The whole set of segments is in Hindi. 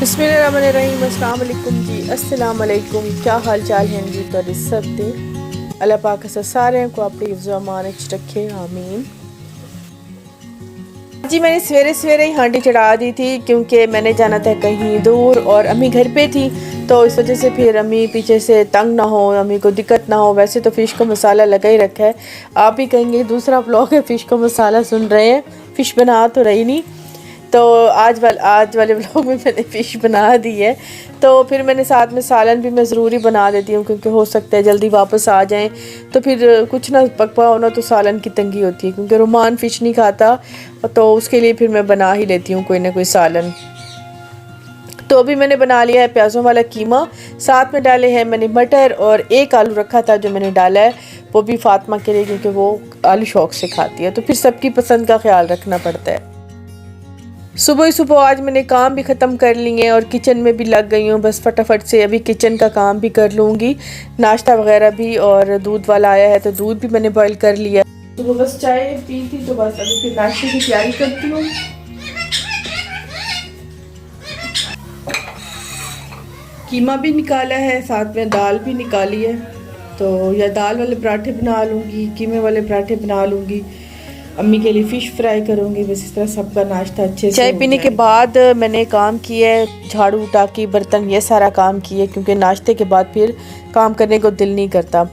बिस्मिल्लाहिर्रहमानिर्रहीम। अस्सलाम वालेकुम जी, अस्सलाम वालेकुम। क्या हाल चाल हैं जी तुहाडे सब दे। अल्लाह पाक अस सारिਆਂ को अपनी हिफ्ज़ अमान च रखे, आमीन। जी मैंने सवेरे सवेरे ही हांडी चढ़ा दी थी क्योंकि मैंने जाना था कहीं दूर और अम्मी घर पे थी, तो इस वजह से फिर अम्मी पीछे से तंग ना हो, अम्मी को दिक्कत ना हो। वैसे तो फ़िश को मसाला लगा ही रखा है। आप भी कहेंगे दूसरा ब्लॉग है, फ़िश को मसाला सुन रहे हैं। फ़िश बना तो रही नहीं, तो आज वाले व्लॉग में मैंने फ़िश बना दी है। तो फिर मैंने साथ में सालन भी मैं ज़रूरी बना देती हूँ क्योंकि हो सकता है जल्दी वापस आ जाएं, तो फिर कुछ ना पक पाओ ना तो सालन की तंगी होती है क्योंकि रुमान फ़िश नहीं खाता, तो उसके लिए फिर मैं बना ही लेती हूँ कोई ना कोई सालन। तो अभी मैंने बना लिया है प्याज़ों वाला कीमा, साथ में डाले हैं मैंने मटर और एक आलू रखा था जो मैंने डाला है वो भी फ़ातिमा के लिए क्योंकि वो आलू शौक़ से खाती है, तो फिर सबकी पसंद का ख्याल रखना पड़ता है। सुबह ही सुबह आज मैंने काम भी ख़त्म कर लिए और किचन में भी लग गई हूँ। बस फटाफट से अभी किचन का काम भी कर लूँगी, नाश्ता वगैरह भी, और दूध वाला आया है तो दूध भी मैंने बॉईल कर लिया। सुबह बस चाय पी थी तो बस अभी फिर नाश्ते की तैयारी करती हूँ। कीमा भी निकाला है, साथ में दाल भी निकाली है, तो या दाल वाले पराठे बना लूँगी, कीमे वाले पराठे बना लूँगी। अम्मी के लिए फ़िश फ्राई करूँगी। बस इस तरह सबका नाश्ता अच्छे से चाय पीने के बाद मैंने काम किया है, झाड़ू टाकी बर्तन ये सारा काम किए क्योंकि नाश्ते के बाद फिर काम करने को दिल नहीं करता।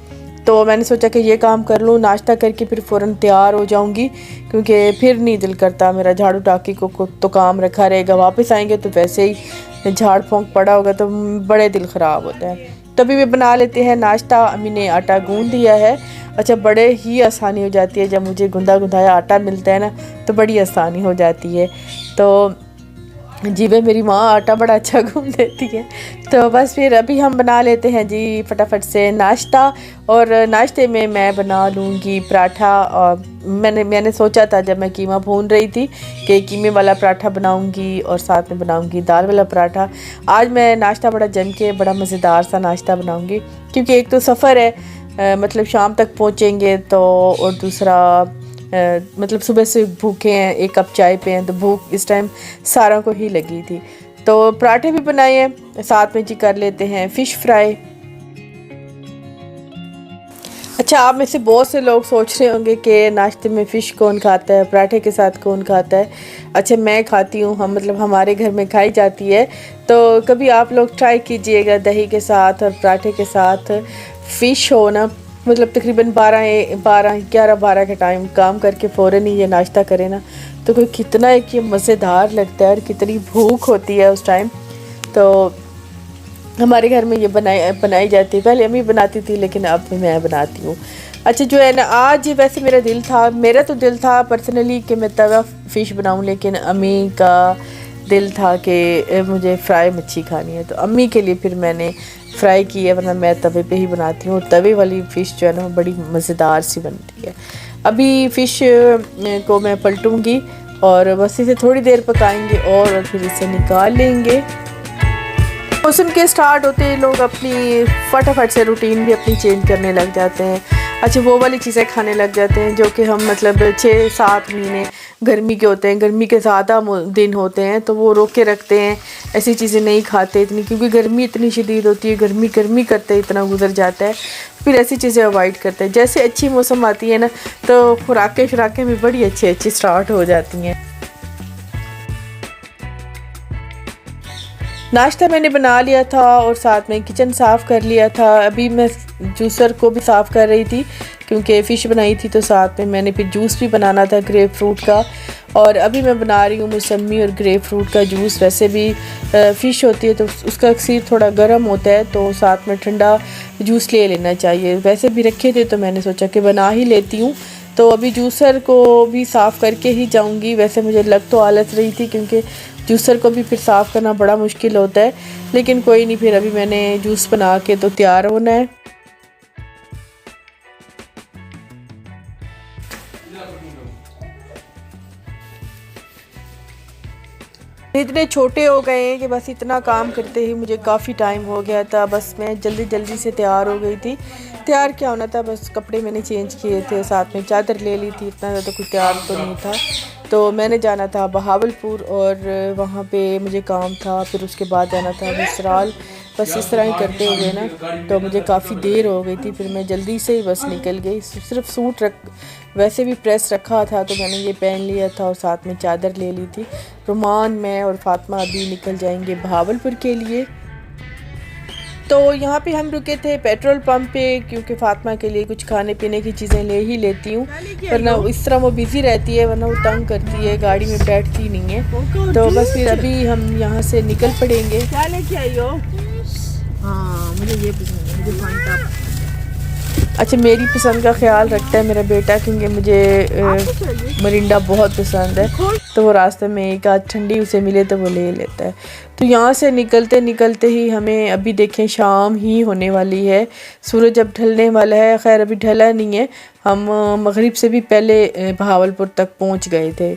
तो मैंने सोचा कि ये काम कर लूँ, नाश्ता करके फिर फ़ौरन तैयार हो जाऊँगी क्योंकि फिर नहीं दिल करता मेरा झाड़ू टाकी को तो काम रखा रहेगा, वापस आएंगे तो वैसे ही झाड़ फूँक पड़ा होगा तो बड़े दिल ख़राब होता है। तभी भी बना लेते हैं नाश्ता। अम्मी ने आटा गूँध दिया है। अच्छा, बड़े ही आसानी हो जाती है जब मुझे गुंदा गुंदाया आटा मिलता है ना, तो बड़ी आसानी हो जाती है। तो जी वे मेरी माँ आटा बड़ा अच्छा गूँध देती है। तो बस फिर अभी हम बना लेते हैं जी फटाफट से नाश्ता, और नाश्ते में मैं बना लूँगी पराठा। और मैंने सोचा था जब मैं कीमा भून रही थी कि कीमे वाला पराठा बनाऊँगी और साथ में बनाऊँगी दाल वाला पराठा। आज मैं नाश्ता बड़ा जम के बड़ा मज़ेदार सा नाश्ता बनाऊँगी क्योंकि एक तो सफ़र है, मतलब शाम तक पहुँचेंगे, तो और दूसरा मतलब सुबह से भूखे हैं, एक कप चाय पे हैं, तो भूख इस टाइम सारों को ही लगी थी। तो पराठे भी बनाए हैं, साथ में जी कर लेते हैं फ़िश फ्राई। अच्छा, आप में से बहुत से लोग सोच रहे होंगे कि नाश्ते में फ़िश कौन खाता है, पराठे के साथ कौन खाता है। अच्छा, मैं खाती हूँ, हम मतलब हमारे घर में खाई जाती है। तो कभी आप लोग ट्राई कीजिएगा दही के साथ और पराठे के साथ फ़िश हो ना, मतलब तकरीबन 11 के टाइम काम करके फ़ौरन ही ये नाश्ता करें ना, तो कोई कितना एक ये मज़ेदार लगता है और कितनी भूख होती है उस टाइम। तो हमारे घर में ये बनाई जाती है। पहले अम्मी बनाती थी लेकिन अब मैं बनाती हूँ। अच्छा, जो है ना आज वैसे मेरा तो दिल था पर्सनली कि मैं तवा फ़िश बनाऊँ, लेकिन अम्मी का दिल था कि मुझे फ्राई मच्छी खानी है, तो अम्मी के लिए फिर मैंने फ्राई की है, वरना मैं तवे पे ही बनाती हूँ। और तवे वाली फ़िश जो है ना बड़ी मज़ेदार सी बनती है। अभी फ़िश को मैं पलटूँगी और बस इसे थोड़ी देर पकाएंगे और फिर इसे निकाल लेंगे। मौसम के स्टार्ट होते ही लोग अपनी फटाफट से रूटीन भी अपनी चेंज करने लग जाते हैं। अच्छा, वो वाली चीज़ें खाने लग जाते हैं जो कि हम मतलब 6-7 महीने गर्मी के होते हैं, गर्मी के ज़्यादा दिन होते हैं तो वो रोक के रखते हैं, ऐसी चीज़ें नहीं खाते इतनी, क्योंकि गर्मी इतनी शदीद होती है, गर्मी करते इतना गुजर जाता है, फिर ऐसी चीज़ें अवॉइड करते हैं। जैसे अच्छी मौसम आती है ना तो खुराकें भी बड़ी अच्छी स्टार्ट हो जाती हैं। नाश्ता मैंने बना लिया था और साथ में किचन साफ़ कर लिया था। अभी मैं जूसर को भी साफ़ कर रही थी क्योंकि फ़िश बनाई थी, तो साथ में मैंने फिर जूस भी बनाना था ग्रेप फ्रूट का, और अभी मैं बना रही हूँ मौसमी और ग्रेप फ्रूट का जूस। वैसे भी फ़िश होती है तो उसका अक्सर थोड़ा गर्म होता है, तो साथ में ठंडा जूस ले लेना चाहिए। वैसे भी रखे थे तो मैंने सोचा कि बना ही लेती हूँ। तो अभी जूसर को भी साफ़ करके ही जाऊँगी। वैसे मुझे लग तो आलस रही थी क्योंकि जूसर को भी फिर साफ़ करना बड़ा मुश्किल होता है, लेकिन कोई नहीं, फिर अभी मैंने जूस बना के तो तैयार होना है। इतने छोटे हो गए हैं कि बस इतना काम करते ही मुझे काफ़ी टाइम हो गया था। बस मैं जल्दी जल्दी से तैयार हो गई थी। तैयार क्या होना था, बस कपड़े मैंने चेंज किए थे, साथ में चादर ले ली थी, इतना ज़्यादा कुछ तैयार तो नहीं था। तो मैंने जाना था बहावलपुर और वहाँ पे मुझे काम था, फिर उसके बाद जाना था मिसराल। बस इस तरह ही करते हुए ना तो मुझे काफ़ी देर हो गई थी। फिर मैं जल्दी से ही बस निकल गई। सिर्फ सूट वैसे भी प्रेस रखा था तो मैंने ये पहन लिया था और साथ में चादर ले ली थी। रुमान, मैं और फातिमा अभी निकल जाएंगे बहावलपुर के लिए। तो यहाँ पे हम रुके थे पेट्रोल पंप पे, क्योंकि फातिमा के लिए कुछ खाने पीने की चीज़ें ले ही लेती हूँ, वरना इस तरह वो बिज़ी रहती है, वरना वो तंग करती है, गाड़ी में बैठती नहीं है। तो बस फिर अभी हम यहाँ से निकल पड़ेंगे। क्या लेके आई हो? हाँ, मुझे ये पसंद है, मुझे फांटा। अच्छा, मेरी पसंद का ख्याल रखता है मेरा बेटा, क्योंकि मुझे मरिंडा बहुत पसंद है। तो वो रास्ते में एक आध ठंडी उसे मिले तो वो ले लेता है। तो यहाँ से निकलते निकलते ही हमें अभी देखें शाम ही होने वाली है, सूरज अब ढलने वाला है। खैर अभी ढला नहीं है, हम मगरिब से भी पहले बहावलपुर तक पहुँच गए थे।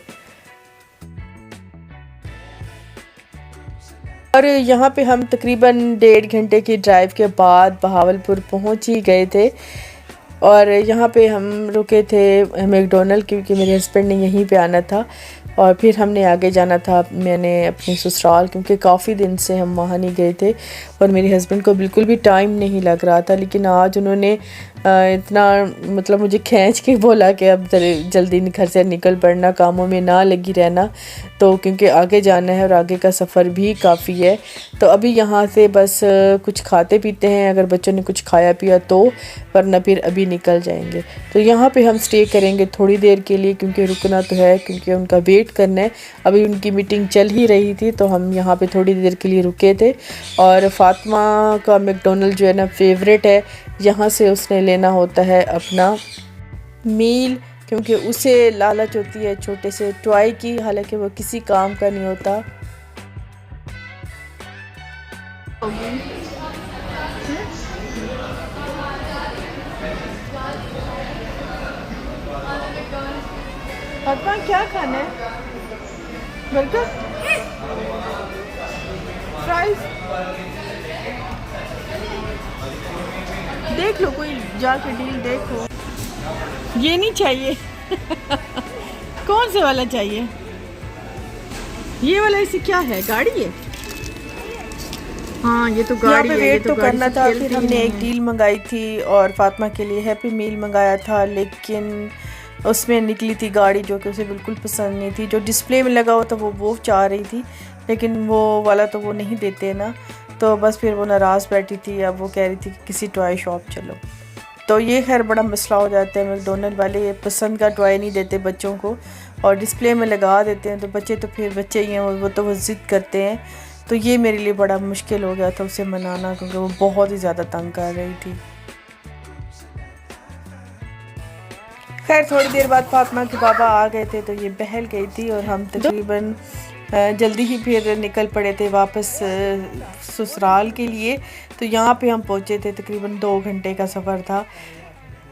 और यहाँ पे हम तकरीबन 1.5 घंटे की ड्राइव के बाद बहावलपुर पहुँच ही गए थे। और यहाँ पे हम रुके थे मैकडोनल्ड, क्योंकि मेरे हस्बैंड ने यहीं पे आना था। और फिर हमने आगे जाना था, मैंने अपने ससुराल, क्योंकि काफ़ी दिन से हम वहाँ नहीं गए थे और मेरे हस्बैंड को बिल्कुल भी टाइम नहीं लग रहा था। लेकिन आज उन्होंने इतना मतलब मुझे खींच के बोला कि अब जल्दी घर से निकल पड़ना, कामों में ना लगी रहना, तो क्योंकि आगे जाना है और आगे का सफ़र भी काफ़ी है। तो अभी यहाँ से बस कुछ खाते पीते हैं, अगर बच्चों ने कुछ खाया पिया तो, वरना फिर अभी निकल जाएंगे। तो यहाँ पे हम स्टे करेंगे थोड़ी देर के लिए, क्योंकि रुकना तो है, क्योंकि उनका वेट करना है। अभी उनकी मीटिंग चल ही रही थी तो हम यहाँ पे थोड़ी देर के लिए रुके थे। और फातिमा का मैकडोनल्ड जो है ना फेवरेट है, यहाँ से उसने लेना होता है अपना मील, क्योंकि उसे लालच होती है छोटे से टॉय की, हालांकि वो किसी काम का नहीं होता। फातिमा क्या खाना है? बर्गर, फ्राइज, देख लो कोई जाके डील देखो। ये नहीं चाहिए कौन से वाला चाहिए? ये वाला, इसे क्या है, गाड़ी है? हाँ ये तो गाड़ी है। वेट तो करना था, फिर हमने एक डील मंगाई थी और फातिमा के लिए हैप्पी मील मंगाया था, लेकिन उसमें निकली थी गाड़ी जो कि उसे बिल्कुल पसंद नहीं थी। जो डिस्प्ले में लगा हुआ था वो चाह रही थी, लेकिन वो वाला तो वो नहीं देते ना। तो बस फिर वो नाराज़ बैठी थी। अब वो कह रही थी कि किसी टॉय शॉप चलो। तो ये खैर बड़ा मसला हो जाता है, मैकडोनल्ड वाले ये पसंद का टॉय नहीं देते बच्चों को और डिस्प्ले में लगा देते हैं। तो बच्चे तो फिर बच्चे ही हैं, वो तो वो ज़िद करते हैं। तो ये मेरे लिए बड़ा मुश्किल हो गया था उसे मनाना, क्योंकि वो बहुत ही ज़्यादा तंग कर रही थी। खैर थोड़ी देर बाद फातिमा के पापा आ गए थे तो ये बहल गई थी और हम तकरीबन जल्दी ही फिर निकल पड़े थे वापस ससुराल के लिए। तो यहाँ पे हम पहुँचे थे, तकरीबन 2 घंटे का सफ़र था।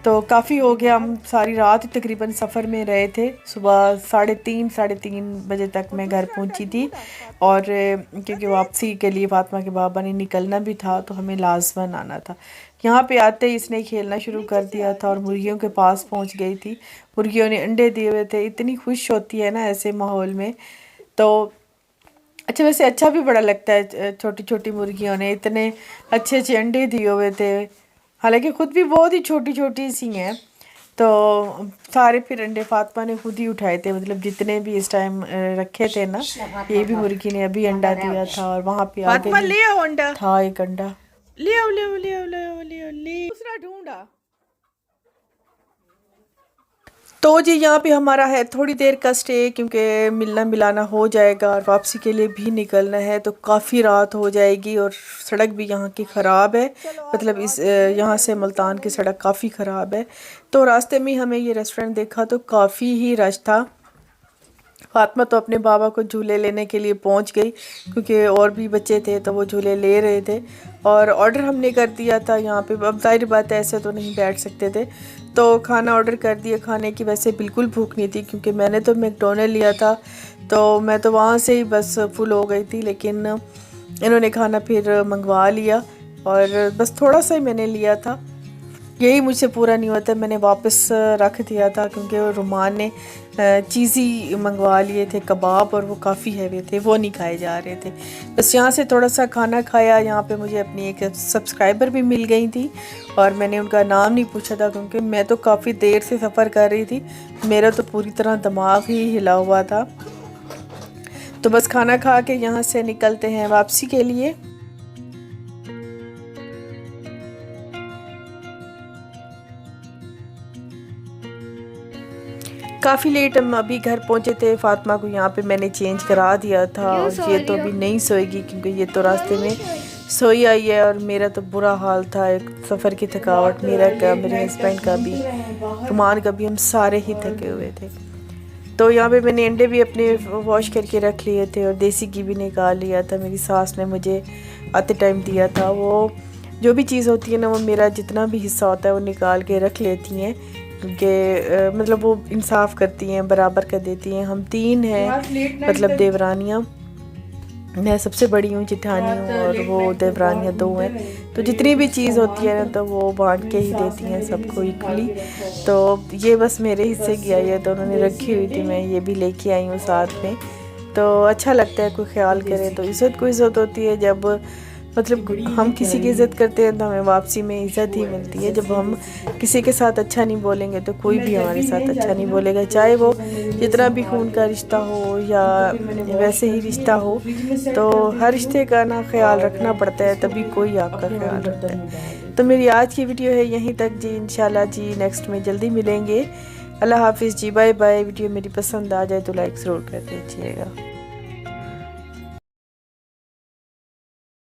तो काफ़ी हो गया, हम सारी रात ही तकरीबन सफ़र में रहे थे। सुबह 3:30 बजे तक मैं घर पहुँची थी। और क्योंकि वापसी के लिए फातिमा के बाबा ने निकलना भी था तो हमें लाजमन आना था। यहाँ पे आते ही इसने खेलना शुरू कर दिया था और मुर्गियों के पास पहुँच गई थी। मुर्गियों ने अंडे दिए हुए थे, इतनी खुश होती है ना ऐसे माहौल में। तो अच्छा, वैसे अच्छा भी बड़ा लगता है, छोटी छोटी मुर्गियों ने इतने अच्छे अच्छे अंडे दिए हुए थे, हालांकि ख़ुद भी बहुत ही छोटी छोटी सी हैं। तो सारे फिर अंडे फातिमा ने खुद ही उठाए थे, मतलब जितने भी इस टाइम रखे थे ना। ये भी मुर्गी ने अभी अंडा दिया था और वहाँ पे आगे ले आओ अंडा था, एक अंडा ले आओ ले आओ ले आओ ले आओ ले आओ ले, दूसरा ढूंढा। तो जी यहाँ पे हमारा है थोड़ी देर का स्टे, क्योंकि मिलना मिलाना हो जाएगा और वापसी के लिए भी निकलना है। तो काफ़ी रात हो जाएगी और सड़क भी यहाँ की ख़राब है, मतलब इस यहाँ से मुल्तान की सड़क काफ़ी ख़राब है। तो रास्ते में हमें ये रेस्टोरेंट देखा तो काफ़ी ही रश था। फातिमा तो अपने बाबा को झूले लेने के लिए पहुंच गई, क्योंकि और भी बच्चे थे तो वो झूले ले रहे थे। और ऑर्डर हमने कर दिया था यहाँ पे, अब जाहिर बात है ऐसे तो नहीं बैठ सकते थे, तो खाना ऑर्डर कर दिया। खाने की वैसे बिल्कुल भूख नहीं थी, क्योंकि मैंने तो मैकडोनल्ड लिया था, तो मैं तो वहाँ से ही बस फुल हो गई थी। लेकिन इन्होंने खाना फिर मंगवा लिया और बस थोड़ा सा ही मैंने लिया था, यही मुझसे पूरा नहीं होता, मैंने वापस रख दिया था, क्योंकि रुमान ने चीज़ी मंगवा लिए थे कबाब, और वो काफ़ी हैवी थे, वो नहीं खाए जा रहे थे। बस यहाँ से थोड़ा सा खाना खाया। यहाँ पे मुझे अपनी एक सब्सक्राइबर भी मिल गई थी, और मैंने उनका नाम नहीं पूछा था, क्योंकि मैं तो काफ़ी देर से सफ़र कर रही थी, मेरा तो पूरी तरह दिमाग ही हिला हुआ था। तो बस खाना खा के यहाँ से निकलते हैं वापसी के लिए। काफ़ी लेट हम अभी घर पहुंचे थे। फातिमा को यहाँ पे मैंने चेंज करा दिया था, और ये तो अभी नहीं सोएगी, क्योंकि ये तो रास्ते में सोई आई है। और मेरा तो बुरा हाल था, एक सफ़र की थकावट, मेरा का, मेरे हस्बैंड का भी, रुमान का भी, हम सारे ही थके हुए थे। तो यहाँ पे मैंने अंडे भी अपने वॉश करके रख लिए थे, और देसी घी भी निकाल लिया था। मेरी सास ने मुझे आते टाइम दिया था। वो जो भी चीज़ होती है ना, वो मेरा जितना भी हिस्सा होता है वो निकाल के रख लेती हैं, क्योंकि मतलब वो इंसाफ करती हैं, बराबर कर देती हैं। हम 3 हैं, मतलब देवरानियाँ, मैं सबसे बड़ी हूँ, जिठानी हूँ, और वो देवरानियाँ 2 हैं। तो जितनी भी चीज़ होती है ना, तो वो बांट के ही देती हैं सबको इक्वली। तो ये बस मेरे हिस्से की आई है, तो उन्होंने रखी हुई थी, मैं ये भी लेके आई हूँ साथ में। तो अच्छा लगता है कोई ख्याल करे, तो इज़्ज़त को इज़्ज़त होती है। जब मतलब हम किसी की इज़्ज़त करते हैं तो हमें वापसी में इज़्ज़त ही मिलती है। जब हम किसी के साथ अच्छा नहीं बोलेंगे तो कोई भी हमारे साथ अच्छा नहीं बोलेगा, चाहे वो जितना भी खून का रिश्ता हो या वैसे ही रिश्ता हो। तो हर रिश्ते का ना ख्याल रखना पड़ता है, तभी कोई आपका ख्याल रखता है। तो मेरी आज की वीडियो है यहीं तक जी, इंशाल्लाह जी नेक्स्ट में जल्दी मिलेंगे। अल्लाह हाफिज़ जी, बाय बाय। वीडियो मेरी पसंद आ जाए तो लाइक ज़रूर कर दीजिएगा।